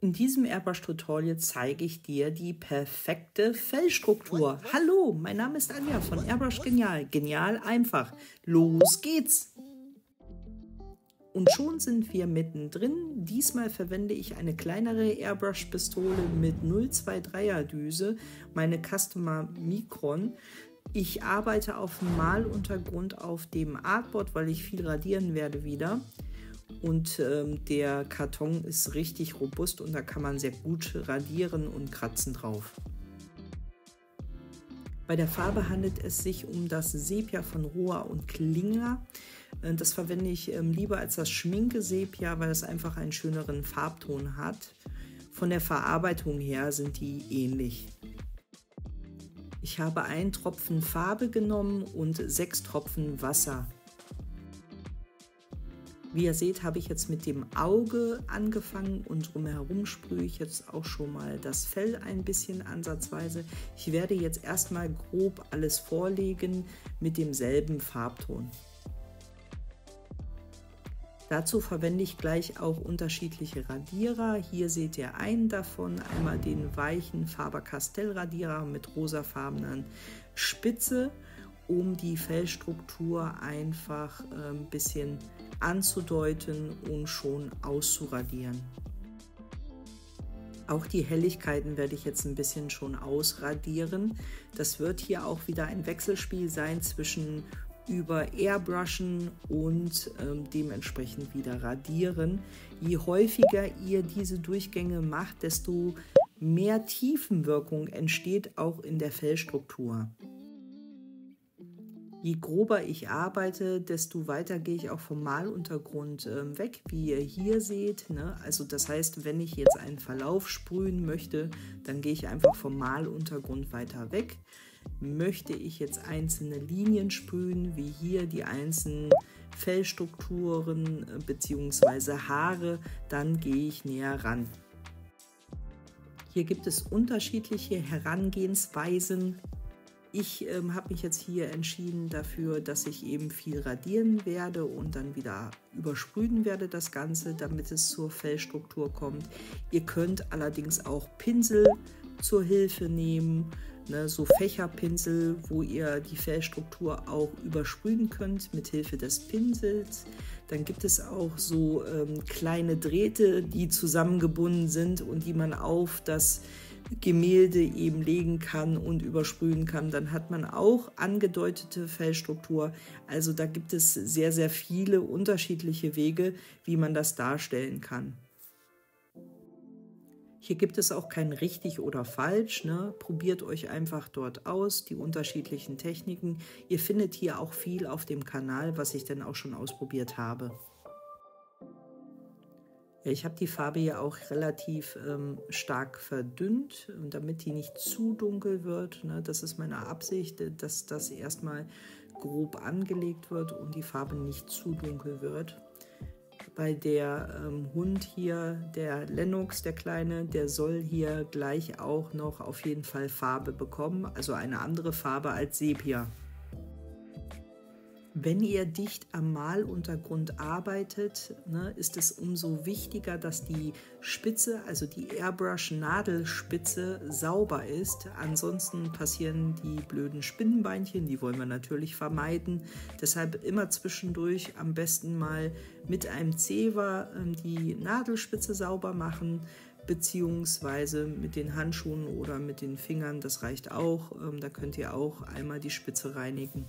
In diesem Airbrush-Tutorial zeige ich dir die perfekte Fellstruktur. Hallo, mein Name ist Anja von Airbrush Genial. Genial einfach. Los geht's! Und schon sind wir mittendrin. Diesmal verwende ich eine kleinere Airbrush-Pistole mit 0,23er Düse, meine Customer Micron. Ich arbeite auf Maluntergrund auf dem Artboard, weil ich viel radieren werde wieder. Und der Karton ist richtig robust und da kann man sehr gut radieren und kratzen drauf. Bei der Farbe handelt es sich um das Sepia von Rohr und Klingler. Das verwende ich lieber als das Schminke Sepia, weil es einfach einen schöneren Farbton hat. Von der Verarbeitung her sind die ähnlich. Ich habe 1 Tropfen Farbe genommen und 6 Tropfen Wasser. Wie ihr seht, habe ich jetzt mit dem Auge angefangen und drumherum sprühe ich jetzt auch schon mal das Fell ein bisschen ansatzweise. Ich werde jetzt erstmal grob alles vorlegen mit demselben Farbton. Dazu verwende ich gleich auch unterschiedliche Radierer. Hier seht ihr einen davon, einmal den weichen Faber-Castell Radierer mit rosafarbenen Spitze, um die Fellstruktur einfach ein bisschen anzudeuten und schon auszuradieren. Auch die Helligkeiten werde ich jetzt ein bisschen schon ausradieren. Das wird hier auch wieder ein Wechselspiel sein zwischen über Airbrushen und dementsprechend wieder radieren. Je häufiger ihr diese Durchgänge macht, desto mehr Tiefenwirkung entsteht auch in der Fellstruktur. Je grober ich arbeite, desto weiter gehe ich auch vom Maluntergrund weg, wie ihr hier seht. Ne? Also das heißt, wenn ich jetzt einen Verlauf sprühen möchte, dann gehe ich einfach vom Maluntergrund weiter weg. Möchte ich jetzt einzelne Linien sprühen, wie hier die einzelnen Fellstrukturen bzw. Haare, dann gehe ich näher ran. Hier gibt es unterschiedliche Herangehensweisen. Ich habe mich jetzt hier entschieden dafür, dass ich eben viel radieren werde und dann wieder übersprühen werde das Ganze, damit es zur Fellstruktur kommt. Ihr könnt allerdings auch Pinsel zur Hilfe nehmen, ne, so Fächerpinsel, wo ihr die Fellstruktur auch übersprühen könnt mit Hilfe des Pinsels. Dann gibt es auch so kleine Drähte, die zusammengebunden sind und die man auf das Gemälde eben legen kann und übersprühen kann, dann hat man auch angedeutete Fellstruktur. Also da gibt es sehr, sehr viele unterschiedliche Wege, wie man das darstellen kann. Hier gibt es auch kein richtig oder falsch, ne? Probiert euch einfach dort aus, die unterschiedlichen Techniken. Ihr findet hier auch viel auf dem Kanal, was ich dann auch schon ausprobiert habe. Ich habe die Farbe ja auch relativ stark verdünnt, damit die nicht zu dunkel wird. Ne? Das ist meine Absicht, dass das erstmal grob angelegt wird und die Farbe nicht zu dunkel wird. Bei der Hund hier, der Lennox, der Kleine, der soll hier gleich auch noch auf jeden Fall Farbe bekommen, also eine andere Farbe als Sepia. Wenn ihr dicht am Maluntergrund arbeitet, ne, ist es umso wichtiger, dass die Spitze, also die Airbrush-Nadelspitze, sauber ist. Ansonsten passieren die blöden Spinnenbeinchen, die wollen wir natürlich vermeiden. Deshalb immer zwischendurch am besten mal mit einem Zewa die Nadelspitze sauber machen, beziehungsweise mit den Handschuhen oder mit den Fingern, das reicht auch. Da könnt ihr auch einmal die Spitze reinigen.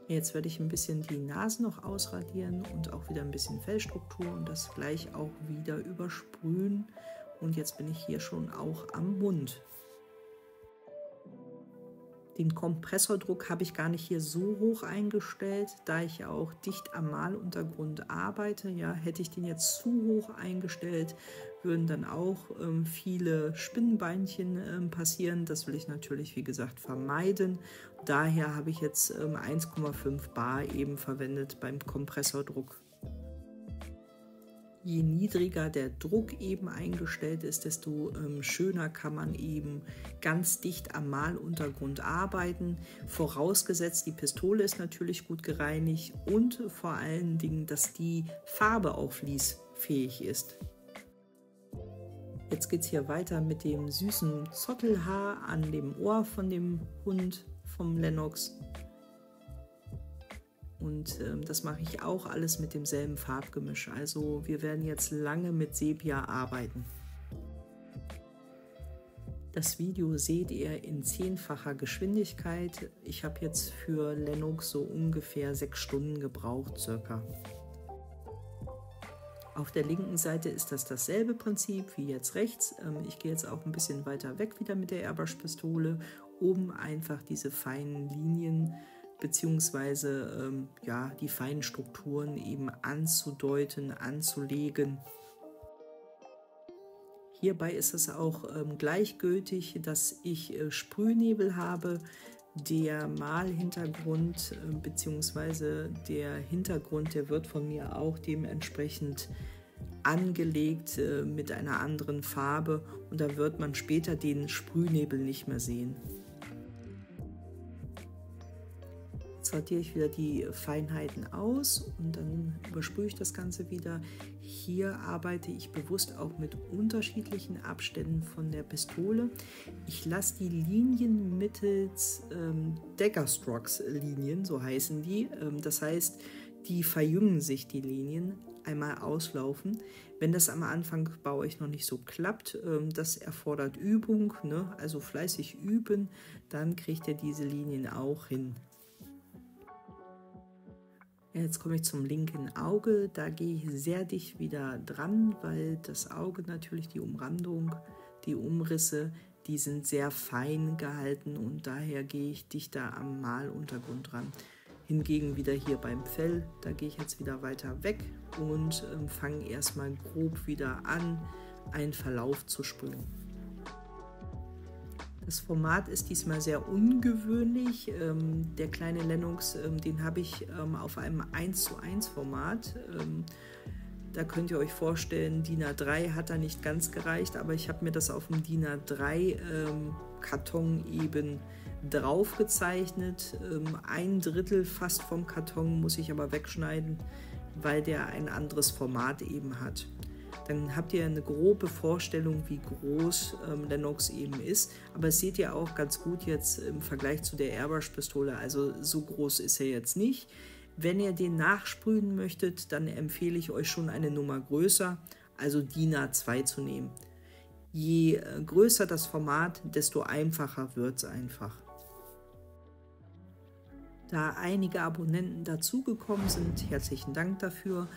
Jetzt werde ich ein bisschen die Nase noch ausradieren und auch wieder ein bisschen Fellstruktur und das gleich auch wieder übersprühen. Und jetzt bin ich hier schon auch am Mund. Den Kompressordruck habe ich gar nicht hier so hoch eingestellt, da ich auch dicht am Maluntergrund arbeite. Ja, hätte ich den jetzt zu hoch eingestellt, würden dann auch viele Spinnenbeinchen passieren. Das will ich natürlich, wie gesagt, vermeiden. Daher habe ich jetzt 1,5 bar eben verwendet beim Kompressordruck. Je niedriger der Druck eben eingestellt ist, desto schöner kann man eben ganz dicht am Maluntergrund arbeiten. Vorausgesetzt, die Pistole ist natürlich gut gereinigt und vor allen Dingen, dass die Farbe auch fließfähig ist. Jetzt geht es hier weiter mit dem süßen Zottelhaar an dem Ohr von dem Hund, vom Lennox. Und das mache ich auch alles mit demselben Farbgemisch. Also wir werden jetzt lange mit Sepia arbeiten. Das Video seht ihr in 10-facher Geschwindigkeit. Ich habe jetzt für Lennox so ungefähr 6 Stunden gebraucht circa. Auf der linken Seite ist das dasselbe Prinzip wie jetzt rechts. Ich gehe jetzt auch ein bisschen weiter weg wieder mit der Airbrush-Pistole, um einfach diese feinen Linien bzw. ja, die feinen Strukturen eben anzudeuten, anzulegen. Hierbei ist es auch gleichgültig, dass ich Sprühnebel habe. Der Malhintergrund bzw. der Hintergrund, der wird von mir auch dementsprechend angelegt mit einer anderen Farbe und da wird man später den Sprühnebel nicht mehr sehen. Jetzt sortiere ich wieder die Feinheiten aus und dann übersprühe ich das Ganze wieder. Hier arbeite ich bewusst auch mit unterschiedlichen Abständen von der Pistole. Ich lasse die Linien mittels Dagger-Strokes-Linien, so heißen die. Das heißt, die verjüngen sich, die Linien, einmal auslaufen. Wenn das am Anfang bei euch noch nicht so klappt, das erfordert Übung, ne? Also fleißig üben, dann kriegt ihr diese Linien auch hin. Jetzt komme ich zum linken Auge, da gehe ich sehr dicht wieder dran, weil das Auge natürlich, die Umrandung, die Umrisse, die sind sehr fein gehalten und daher gehe ich dichter am Maluntergrund dran. Hingegen wieder hier beim Fell, da gehe ich jetzt wieder weiter weg und fange erstmal grob wieder an, einen Verlauf zu sprühen. Das Format ist diesmal sehr ungewöhnlich. Der kleine Lennox, den habe ich auf einem 1:1 Format. Da könnt ihr euch vorstellen, DIN A3 hat da nicht ganz gereicht, aber ich habe mir das auf dem DIN A3 Karton eben drauf gezeichnet. 1/3 fast vom Karton muss ich aber wegschneiden, weil der ein anderes Format eben hat. Dann habt ihr eine grobe Vorstellung, wie groß Lennox eben ist. Aber das seht ihr auch ganz gut jetzt im Vergleich zu der Airbrush-Pistole. Also so groß ist er jetzt nicht. Wenn ihr den nachsprühen möchtet, dann empfehle ich euch schon eine Nummer größer, also DIN A2 zu nehmen. Je größer das Format, desto einfacher wird es einfach. Da einige Abonnenten dazugekommen sind, herzlichen Dank dafür.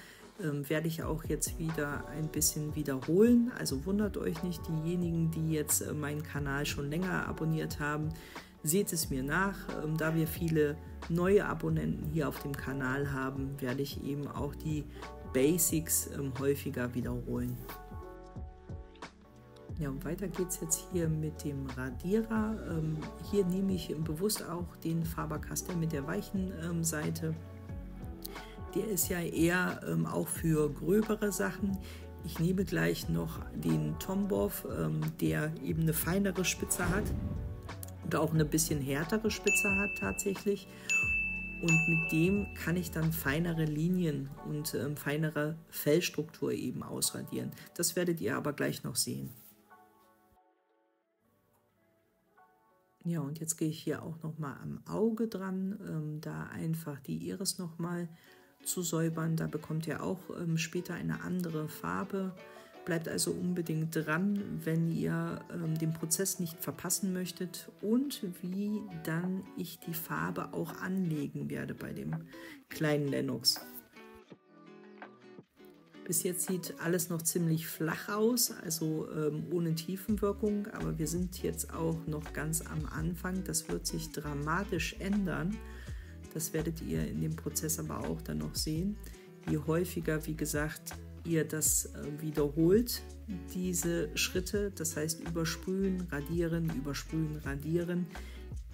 Werde ich auch jetzt wieder ein bisschen wiederholen. Also wundert euch nicht, diejenigen, die jetzt meinen Kanal schon länger abonniert haben, seht es mir nach. Da wir viele neue Abonnenten hier auf dem Kanal haben, werde ich eben auch die Basics häufiger wiederholen. Ja, und weiter geht es jetzt hier mit dem Radierer. Hier nehme ich bewusst auch den Faber-Castell mit der weichen Seite. Der ist ja eher auch für gröbere Sachen. Ich nehme gleich noch den Tombow, der eben eine feinere Spitze hat und auch eine bisschen härtere Spitze hat tatsächlich. Und mit dem kann ich dann feinere Linien und feinere Fellstruktur eben ausradieren. Das werdet ihr aber gleich noch sehen. Ja, und jetzt gehe ich hier auch noch mal am Auge dran, da einfach die Iris noch mal zu säubern. Da bekommt ihr auch später eine andere Farbe. Bleibt also unbedingt dran, wenn ihr den Prozess nicht verpassen möchtet und wie dann ich die Farbe auch anlegen werde bei dem kleinen Lennox. Bis jetzt sieht alles noch ziemlich flach aus, also ohne Tiefenwirkung, aber wir sind jetzt auch noch ganz am Anfang. Das wird sich dramatisch ändern. Das werdet ihr in dem Prozess aber auch dann noch sehen. Je häufiger, wie gesagt, ihr das wiederholt, diese Schritte, das heißt übersprühen, radieren,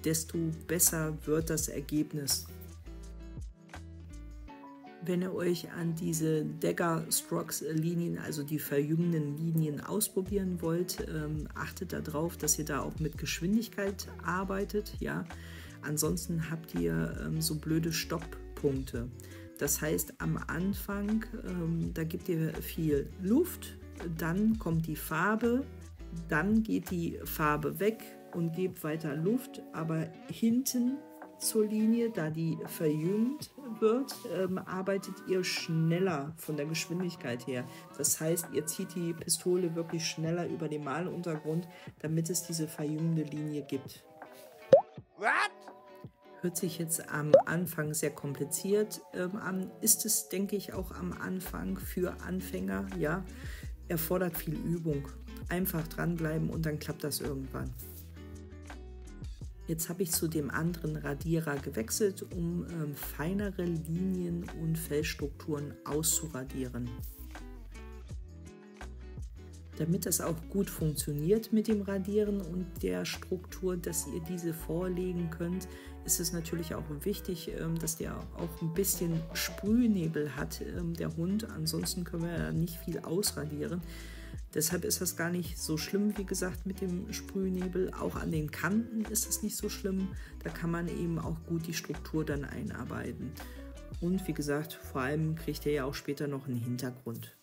desto besser wird das Ergebnis. Wenn ihr euch an diese Dagger-Strokes-Linien, also die verjüngenden Linien ausprobieren wollt, achtet darauf, dass ihr da auch mit Geschwindigkeit arbeitet. Ja? Ansonsten habt ihr so blöde Stopppunkte. Das heißt, am Anfang, da gebt ihr viel Luft, dann kommt die Farbe, dann geht die Farbe weg und gebt weiter Luft, aber hinten zur Linie, da die verjüngt wird, arbeitet ihr schneller von der Geschwindigkeit her. Das heißt, ihr zieht die Pistole wirklich schneller über den Maluntergrund, damit es diese verjüngende Linie gibt. What? Hört sich jetzt am Anfang sehr kompliziert an, ist es, denke ich, auch am Anfang für Anfänger, ja, erfordert viel Übung. Einfach dranbleiben und dann klappt das irgendwann. Jetzt habe ich zu dem anderen Radierer gewechselt, um feinere Linien und Fellstrukturen auszuradieren. Damit das auch gut funktioniert mit dem Radieren und der Struktur, dass ihr diese vorlegen könnt, ist es natürlich auch wichtig, dass der auch ein bisschen Sprühnebel hat, der Hund. Ansonsten können wir ja nicht viel ausradieren. Deshalb ist das gar nicht so schlimm, wie gesagt, mit dem Sprühnebel. Auch an den Kanten ist es nicht so schlimm. Da kann man eben auch gut die Struktur dann einarbeiten. Und wie gesagt, vor allem kriegt ihr ja auch später noch einen Hintergrund.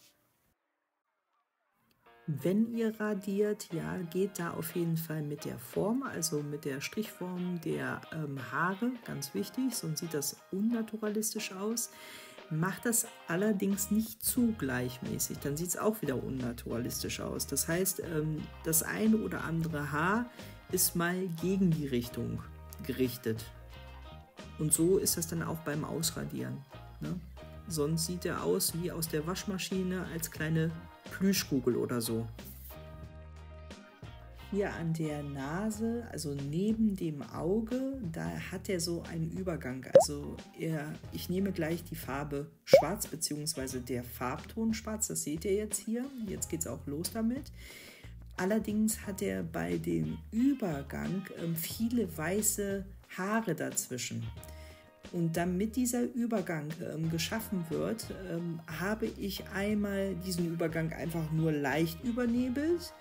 Wenn ihr radiert, ja, geht da auf jeden Fall mit der Form, also mit der Strichform der Haare, ganz wichtig, sonst sieht das unnaturalistisch aus. Macht das allerdings nicht zu gleichmäßig, dann sieht es auch wieder unnaturalistisch aus. Das heißt, das eine oder andere Haar ist mal gegen die Richtung gerichtet. Und so ist das dann auch beim Ausradieren, ne? Sonst sieht er aus wie aus der Waschmaschine als kleine Plüschkugel oder so. Hier an der Nase, also neben dem Auge, da hat er so einen Übergang. Also ich nehme gleich die Farbe Schwarz bzw. der Farbton Schwarz, das seht ihr jetzt hier. Jetzt geht es auch los damit. Allerdings hat er bei dem Übergang viele weiße Haare dazwischen. Und damit dieser Übergang geschaffen wird, habe ich einmal diesen Übergang einfach nur leicht übernebelt.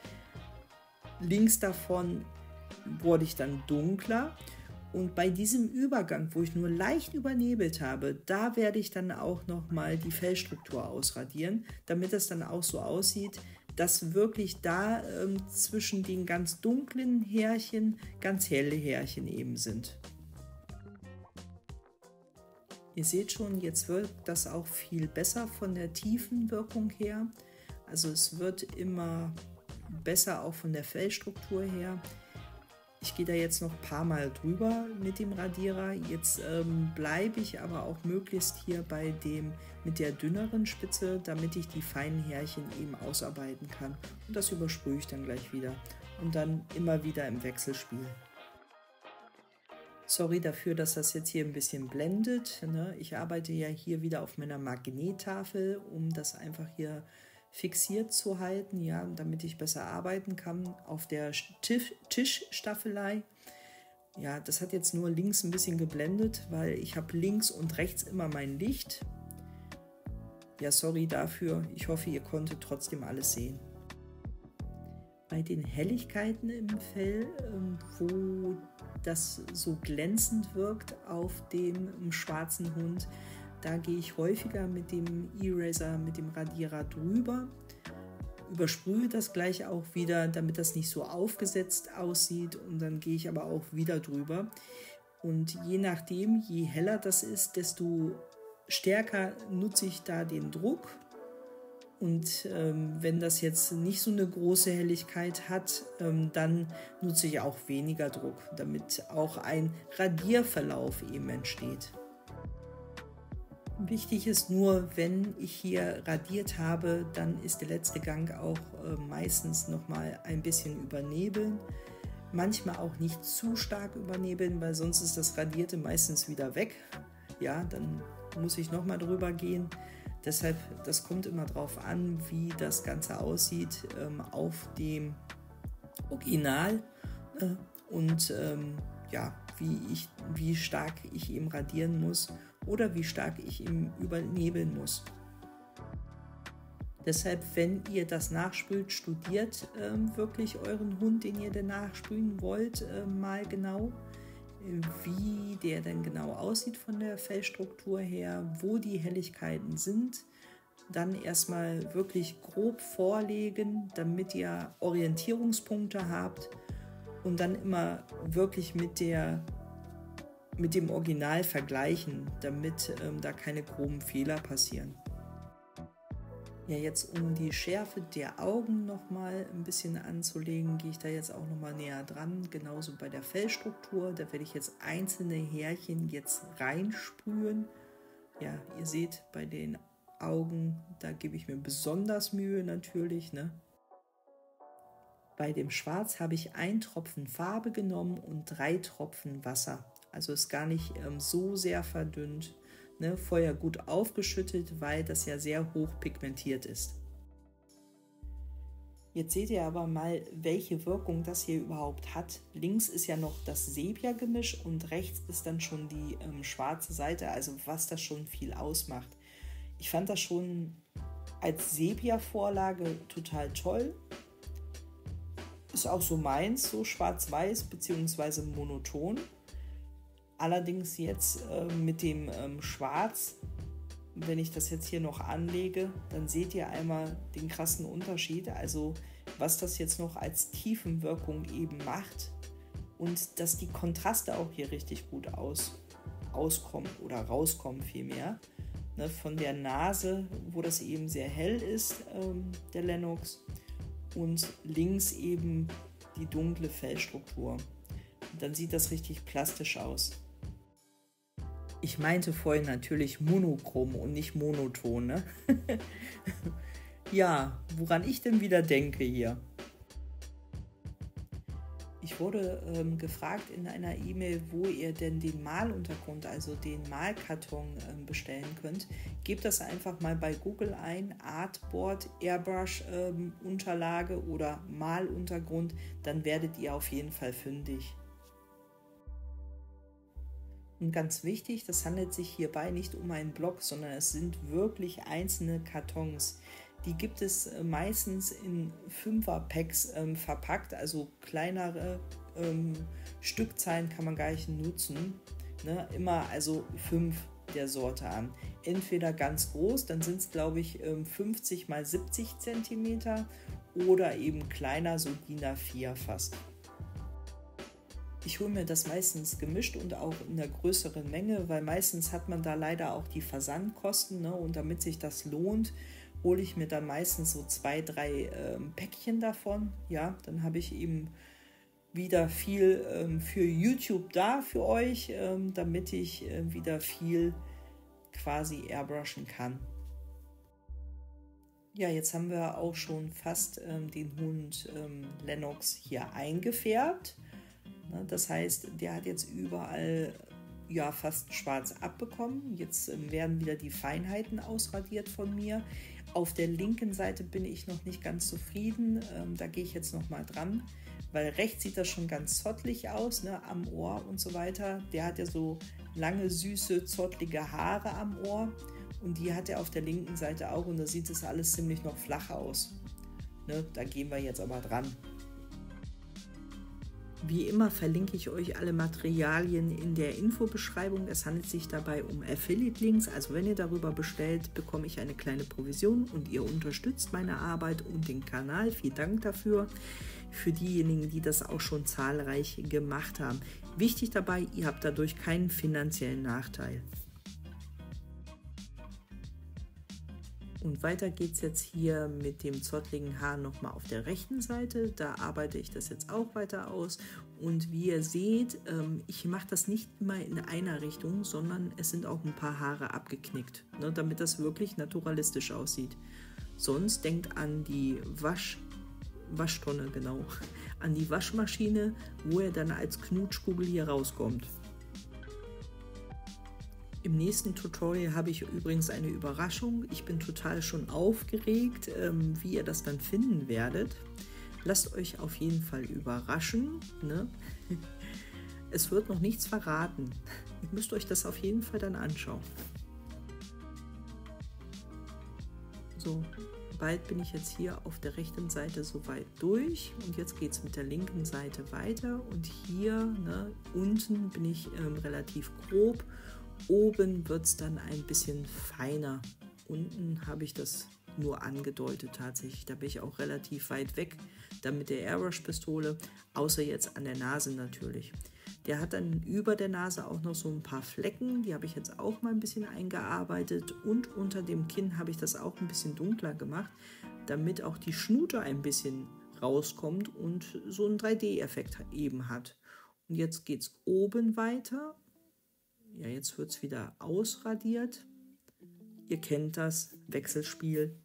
Links davon wurde ich dann dunkler. Und bei diesem Übergang, wo ich nur leicht übernebelt habe, da werde ich dann auch nochmal die Fellstruktur ausradieren, damit es dann auch so aussieht, dass wirklich da zwischen den ganz dunklen Härchen ganz helle Härchen eben sind. Ihr seht schon, jetzt wirkt das auch viel besser von der Tiefenwirkung her. Also es wird immer besser auch von der Fellstruktur her. Ich gehe da jetzt noch ein paar Mal drüber mit dem Radierer. Jetzt bleibe ich aber auch möglichst hier bei dem mit der dünneren Spitze, damit ich die feinen Härchen eben ausarbeiten kann. Und das übersprühe ich dann gleich wieder und dann immer wieder im Wechselspiel. Sorry dafür, dass das jetzt hier ein bisschen blendet, ne? Ich arbeite ja hier wieder auf meiner Magnettafel, um das einfach hier fixiert zu halten, ja, damit ich besser arbeiten kann auf der Tischstaffelei. Ja, das hat jetzt nur links ein bisschen geblendet, weil ich habe links und rechts immer mein Licht. Ja, sorry dafür. Ich hoffe, ihr konntet trotzdem alles sehen. Bei den Helligkeiten im Fell, wo das so glänzend wirkt auf dem schwarzen Hund, da gehe ich häufiger mit dem Eraser, mit dem Radierer drüber, übersprühe das gleich auch wieder, damit das nicht so aufgesetzt aussieht, und dann gehe ich aber auch wieder drüber. Und je nachdem, je heller das ist, desto stärker nutze ich da den Druck. Und wenn das jetzt nicht so eine große Helligkeit hat, dann nutze ich auch weniger Druck, damit auch ein Radierverlauf eben entsteht. Wichtig ist nur, wenn ich hier radiert habe, dann ist der letzte Gang auch meistens nochmal ein bisschen übernebeln. Manchmal auch nicht zu stark übernebeln, weil sonst ist das Radierte meistens wieder weg. Ja, dann muss ich nochmal drüber gehen. Deshalb, das kommt immer drauf an, wie das Ganze aussieht auf dem Original und ja, wie stark ich eben radieren muss oder wie stark ich eben übernebeln muss. Deshalb, wenn ihr das nachsprüht, studiert wirklich euren Hund, den ihr denn nachsprühen wollt, mal genau, wie der denn genau aussieht von der Fellstruktur her, wo die Helligkeiten sind. dann erstmal wirklich grob vorlegen, damit ihr Orientierungspunkte habt und dann immer wirklich mit dem Original vergleichen, damit da keine groben Fehler passieren. Ja, jetzt um die Schärfe der Augen nochmal ein bisschen anzulegen, gehe ich da jetzt auch nochmal näher dran. Genauso bei der Fellstruktur, da werde ich jetzt einzelne Härchen jetzt reinsprühen. Ja, ihr seht bei den Augen, da gebe ich mir besonders Mühe natürlich, ne? Bei dem Schwarz habe ich 1 Tropfen Farbe genommen und 3 Tropfen Wasser. Also ist gar nicht so sehr verdünnt. Ne, vorher gut aufgeschüttet, weil das ja sehr hoch pigmentiert ist. Jetzt seht ihr aber mal, welche Wirkung das hier überhaupt hat. Links ist ja noch das Sepia-Gemisch und rechts ist dann schon die schwarze Seite, also was das schon viel ausmacht. Ich fand das schon als Sepia-Vorlage total toll. Ist auch so meins, so schwarz-weiß bzw. monoton. Allerdings jetzt mit dem Schwarz, wenn ich das jetzt hier noch anlege, dann seht ihr einmal den krassen Unterschied, also was das jetzt noch als Tiefenwirkung eben macht und dass die Kontraste auch hier richtig gut auskommen oder rauskommen vielmehr. Ne, von der Nase, wo das eben sehr hell ist, der Lennox, und links eben die dunkle Fellstruktur. Und dann sieht das richtig plastisch aus. Ich meinte vorhin natürlich monochrom und nicht monoton, ne? Ja, woran ich denn wieder denke hier. Ich wurde gefragt in einer E-Mail, wo ihr denn den Maluntergrund, also den Malkarton bestellen könnt. Gebt das einfach mal bei Google ein, Artboard, Airbrush Unterlage oder Maluntergrund, dann werdet ihr auf jeden Fall fündig. Und ganz wichtig, das handelt sich hierbei nicht um einen Block, sondern es sind wirklich einzelne Kartons. Die gibt es meistens in 5er-Packs verpackt, also kleinere Stückzahlen kann man gar nicht nutzen. Ne? Immer also 5 der Sorte an. Entweder ganz groß, dann sind es glaube ich 50 x 70 cm oder eben kleiner, so DIN A4 fast. Ich hole mir das meistens gemischt und auch in der größeren Menge, weil meistens hat man da leider auch die Versandkosten, ne? Und damit sich das lohnt, hole ich mir dann meistens so 2, 3 Päckchen davon. Ja, dann habe ich eben wieder viel für YouTube da für euch, damit ich wieder viel quasi airbrushen kann. Ja, jetzt haben wir auch schon fast den Hund Lennox hier eingefärbt. Das heißt, der hat jetzt überall ja fast schwarz abbekommen. Jetzt werden wieder die Feinheiten ausradiert von mir. Auf der linken Seite bin ich noch nicht ganz zufrieden. Da gehe ich jetzt noch mal dran, weil rechts sieht das schon ganz zottelig aus, ne, am Ohr und so weiter. Der hat ja so lange, süße, zottlige Haare am Ohr und die hat er auf der linken Seite auch und da sieht es alles ziemlich noch flach aus. Ne, da gehen wir jetzt aber dran. Wie immer verlinke ich euch alle Materialien in der Infobeschreibung. Es handelt sich dabei um Affiliate-Links, also wenn ihr darüber bestellt, bekomme ich eine kleine Provision und ihr unterstützt meine Arbeit und den Kanal. Vielen Dank dafür. Für diejenigen, die das auch schon zahlreich gemacht haben. Wichtig dabei, ihr habt dadurch keinen finanziellen Nachteil. Und weiter geht es jetzt hier mit dem zottligen Haar nochmal auf der rechten Seite. Da arbeite ich das jetzt auch weiter aus. Und wie ihr seht, ich mache das nicht immer in einer Richtung, sondern es sind auch ein paar Haare abgeknickt, ne, damit das wirklich naturalistisch aussieht. Sonst denkt an die Waschtonne, genau, an die Waschmaschine, wo er dann als Knutschkugel hier rauskommt. Im nächsten Tutorial habe ich übrigens eine Überraschung. Ich bin total schon aufgeregt, wie ihr das dann finden werdet. Lasst euch auf jeden Fall überraschen, ne? Es wird noch nichts verraten. Ihr müsst euch das auf jeden Fall dann anschauen. So, bald bin ich jetzt hier auf der rechten Seite soweit durch und jetzt geht es mit der linken Seite weiter und hier, ne, unten bin ich relativ grob. Oben wird es dann ein bisschen feiner unten habe ich das nur angedeutet tatsächlich. Da bin ich auch relativ weit weg, dann mit der Airbrush-Pistole, außer jetzt an der Nase natürlich. Der hat dann über der Nase auch noch so ein paar Flecken, die habe ich jetzt auch mal ein bisschen eingearbeitet, und unter dem Kinn habe ich das auch ein bisschen dunkler gemacht, damit auch die Schnute ein bisschen rauskommt und so einen 3D-Effekt eben hat. Und jetzt geht es oben weiter. Ja, jetzt wird es wieder ausradiert. Ihr kennt das Wechselspiel.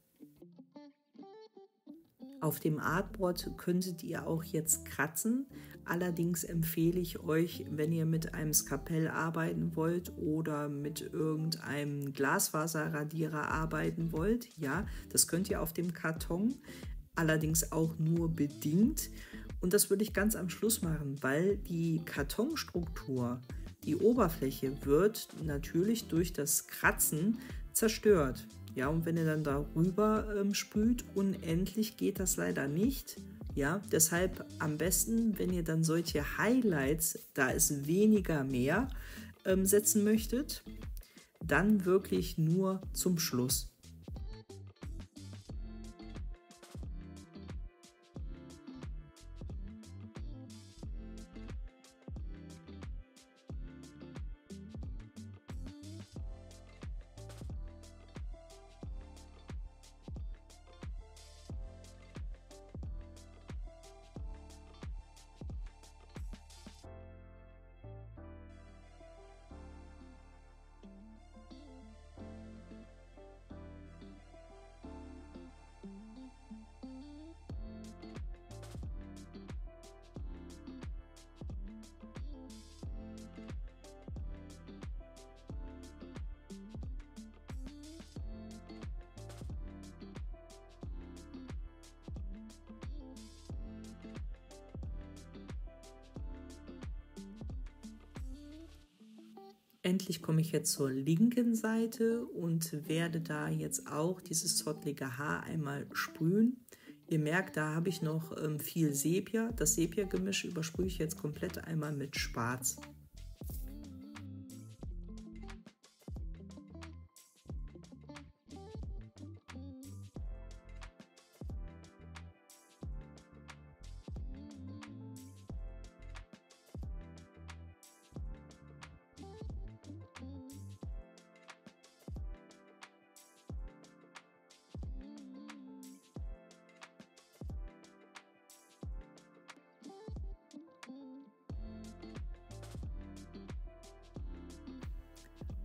Auf dem Artboard könntet ihr auch jetzt kratzen. Allerdings empfehle ich euch, wenn ihr mit einem Skalpell arbeiten wollt oder mit irgendeinem Glasfaserradierer arbeiten wollt, ja, das könnt ihr auf dem Karton, allerdings auch nur bedingt. Und das würde ich ganz am Schluss machen, weil die Kartonstruktur, die Oberfläche wird natürlich durch das Kratzen zerstört. Ja, und wenn ihr dann darüber sprüht, unendlich geht das leider nicht. Ja, deshalb am besten, wenn ihr dann solche Highlights, da ist weniger mehr, setzen möchtet, dann wirklich nur zum Schluss. Endlich komme ich jetzt zur linken Seite und werde da jetzt auch dieses zottlige Haar einmal sprühen. Ihr merkt, da habe ich noch viel Sepia. Das Sepia-Gemisch übersprühe ich jetzt komplett einmal mit Schwarz.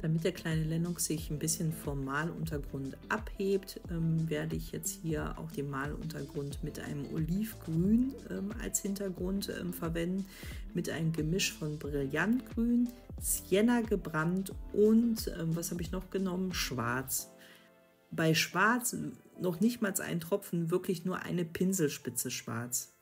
Damit der kleine Lennox sich ein bisschen vom Maluntergrund abhebt, werde ich jetzt hier auch den Maluntergrund mit einem Olivgrün als Hintergrund verwenden, mit einem Gemisch von Brillantgrün, Sienna gebrannt und, was habe ich noch genommen, Schwarz. Bei Schwarz noch nicht mal ein Tropfen, wirklich nur eine Pinselspitze Schwarz.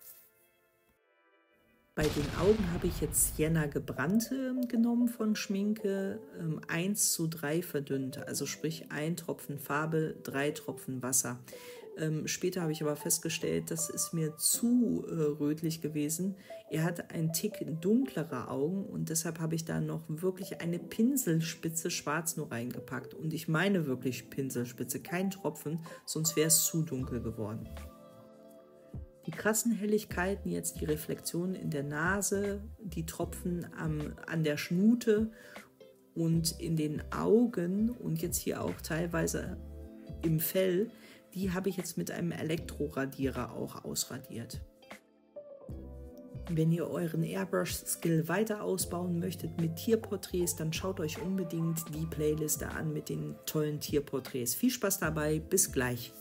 Bei den Augen habe ich jetzt Sienna gebrannt genommen von Schminke, 1:3 verdünnt, also sprich 1 Tropfen Farbe, 3 Tropfen Wasser. Später habe ich aber festgestellt, das ist mir zu rötlich gewesen. Er hat einen Tick dunklere Augen und deshalb habe ich da noch wirklich eine Pinselspitze Schwarz nur reingepackt. Und ich meine wirklich Pinselspitze, kein Tropfen, sonst wäre es zu dunkel geworden. Die krassen Helligkeiten, jetzt die Reflexionen in der Nase, die Tropfen an der Schnute und in den Augen und jetzt hier auch teilweise im Fell, die habe ich jetzt mit einem Elektroradierer auch ausradiert. Wenn ihr euren Airbrush-Skill weiter ausbauen möchtet mit Tierporträts, dann schaut euch unbedingt die Playliste an mit den tollen Tierporträts. Viel Spaß dabei, bis gleich!